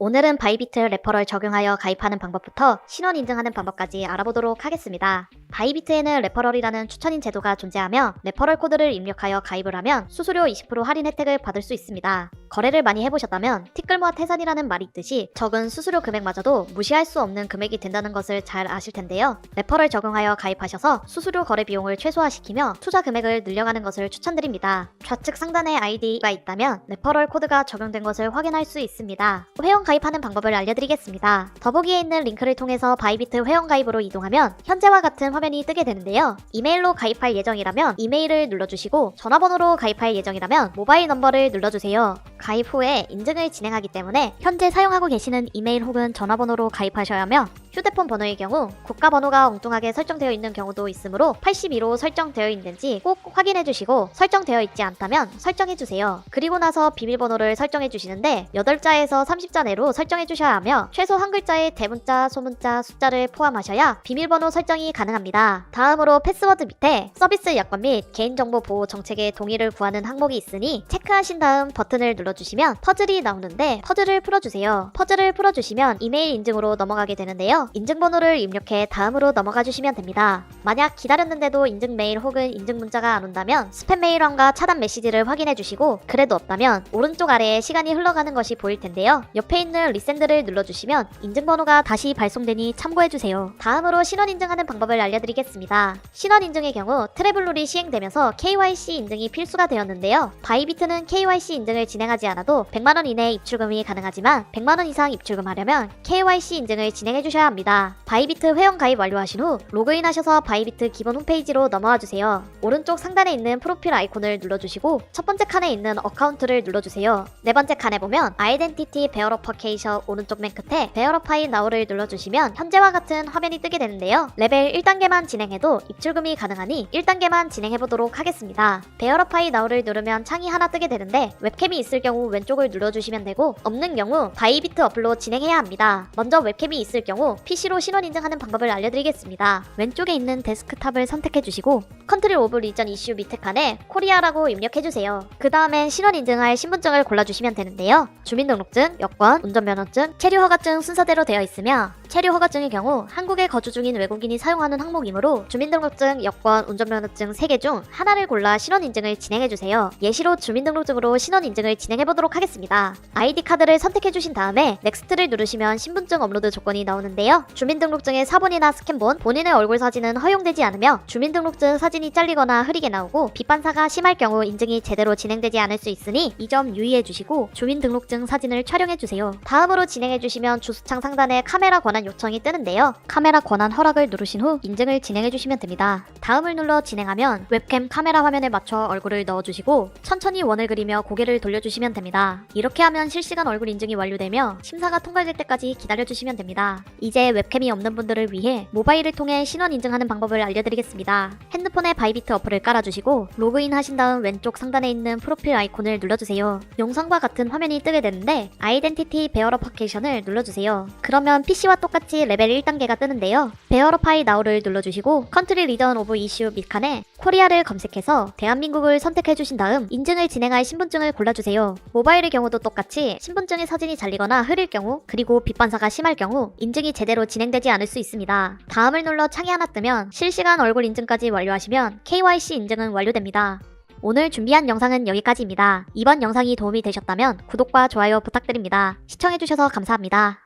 오늘은 바이비트 레퍼럴 적용하여 가입하는 방법부터 신원 인증하는 방법까지 알아보도록 하겠습니다. 바이비트에는 레퍼럴이라는 추천인 제도가 존재하며 레퍼럴 코드를 입력하여 가입을 하면 수수료 20% 할인 혜택을 받을 수 있습니다. 거래를 많이 해보셨다면 티끌모아 태산이라는 말이 있듯이 적은 수수료 금액마저도 무시할 수 없는 금액이 된다는 것을 잘 아실 텐데요. 레퍼럴 적용하여 가입하셔서 수수료 거래 비용을 최소화시키며 투자 금액을 늘려가는 것을 추천드립니다. 좌측 상단에 아이디가 있다면 레퍼럴 코드가 적용된 것을 확인할 수 있습니다. 회원 가입하는 방법을 알려드리겠습니다. 더보기에 있는 링크를 통해서 바이비트 회원 가입으로 이동하면 현재와 같은 화면이 뜨게 되는데요. 이메일로 가입할 예정이라면 이메일을 눌러주시고 전화번호로 가입할 예정이라면 모바일 넘버를 눌러주세요. 가입 후에 인증을 진행하기 때문에 현재 사용하고 계시는 이메일 혹은 전화번호로 가입하셔야 하며 휴대폰 번호의 경우 국가번호가 엉뚱하게 설정되어 있는 경우도 있으므로 82로 설정되어 있는지 꼭 확인해 주시고 설정되어 있지 않다면 설정해 주세요. 그리고 나서 비밀번호를 설정해 주시는데 8자에서 30자 내로 설정해 주셔야 하며 최소 한 글자의 대문자, 소문자, 숫자를 포함하셔야 비밀번호 설정이 가능합니다. 다음으로 패스워드 밑에 서비스 약관 및 개인정보 보호 정책의 동의를 구하는 항목이 있으니 체크하신 다음 버튼을 눌러주시면 퍼즐이 나오는데 퍼즐을 풀어주세요. 퍼즐을 풀어주시면 이메일 인증으로 넘어가게 되는데요. 인증번호를 입력해 다음으로 넘어가 주시면 됩니다. 만약 기다렸는데도 인증 메일 혹은 인증 문자가 안 온다면 스팸 메일함과 차단 메시지를 확인해 주시고 그래도 없다면 오른쪽 아래에 시간이 흘러가는 것이 보일 텐데요. 옆에 있는 리센드를 눌러주시면 인증번호가 다시 발송되니 참고해 주세요. 다음으로 신원 인증하는 방법을 알려드리겠습니다. 신원 인증의 경우 트래블룰이 시행되면서 KYC 인증이 필수가 되었는데요. 바이비트는 KYC 인증을 진행하지 않아도 100만원 이내 입출금이 가능하지만 100만원 이상 입출금하려면 KYC 인증을 진행해 주셔야 합니다. 바이비트 회원 가입 완료하신 후 로그인하셔서 바이비트 기본 홈페이지로 넘어와 주세요. 오른쪽 상단에 있는 프로필 아이콘을 눌러주시고 첫 번째 칸에 있는 어카운트를 눌러주세요. 네 번째 칸에 보면 아이덴티티 베어러퍼케이션 오른쪽 맨 끝에 베어러파이 나우를 눌러주시면 현재와 같은 화면이 뜨게 되는데요. 레벨 1단계만 진행해도 입출금이 가능하니 1단계만 진행해보도록 하겠습니다. 베어러파이 나우를 누르면 창이 하나 뜨게 되는데 웹캠이 있을 경우 왼쪽을 눌러주시면 되고 없는 경우 바이비트 어플로 진행해야 합니다. 먼저 웹캠이 있을 경우 PC로 신원 인증하는 방법을 알려드리겠습니다. 왼쪽에 있는 데스크탑을 선택해주시고 컨트리 오브 리전 이슈 밑에 칸에 코리아라고 입력해주세요. 그 다음엔 신원 인증할 신분증을 골라주시면 되는데요. 주민등록증, 여권, 운전면허증, 체류허가증 순서대로 되어 있으며 체류허가증의 경우 한국에 거주 중인 외국인이 사용하는 항목이므로 주민등록증, 여권, 운전면허증 3개 중 하나를 골라 신원 인증을 진행해주세요. 예시로 주민등록증으로 신원 인증을 진행해보도록 하겠습니다. 아이디 카드를 선택해주신 다음에 넥스트를 누르시면 신분증 업로드 조건이 나오는데요. 주민등록증의 사본이나 스캔본, 본인의 얼굴 사진은 허용되지 않으며 주민등록증 사진이 잘리거나 흐리게 나오고 빛반사가 심할 경우 인증이 제대로 진행되지 않을 수 있으니 이 점 유의해주시고 주민등록증 사진을 촬영해주세요. 다음으로 진행해주시면 주소창 상단에 카메라 권한 요청이 뜨는데요. 카메라 권한 허락을 누르신 후 인증을 진행해주시면 됩니다. 다음을 눌러 진행하면 웹캠 카메라 화면에 맞춰 얼굴을 넣어주시고 천천히 원을 그리며 고개를 돌려주시면 됩니다. 이렇게 하면 실시간 얼굴 인증이 완료되며 심사가 통과될 때까지 기다려주시면 됩니다. 이제 웹캠이 없는 분들을 위해 모바일을 통해 신원 인증하는 방법을 알려드리겠습니다. 핸드폰에 바이비트 어플을 깔아주시고 로그인 하신 다음 왼쪽 상단에 있는 프로필 아이콘을 눌러주세요. 영상과 같은 화면이 뜨게 되는데 아이덴티티 베어러파케이션을 눌러주세요. 그러면 PC와 똑같이 레벨 1단계가 뜨는데요. 베어러파이 나우를 눌러주시고 컨트리 리전 오브 이슈 밑칸에 코리아를 검색해서 대한민국을 선택해주신 다음 인증을 진행할 신분증을 골라주세요. 모바일의 경우도 똑같이 신분증의 사진이 잘리거나 흐릴 경우 그리고 빛반사가 심할 경우 인증이 제대로 진행되지 않을 수 있습니다. 다음을 눌러 창이 하나 뜨면 실시간 얼굴 인증까지 완료하시면 KYC 인증은 완료됩니다. 오늘 준비한 영상은 여기까지입니다. 이번 영상이 도움이 되셨다면 구독과 좋아요 부탁드립니다. 시청해주셔서 감사합니다.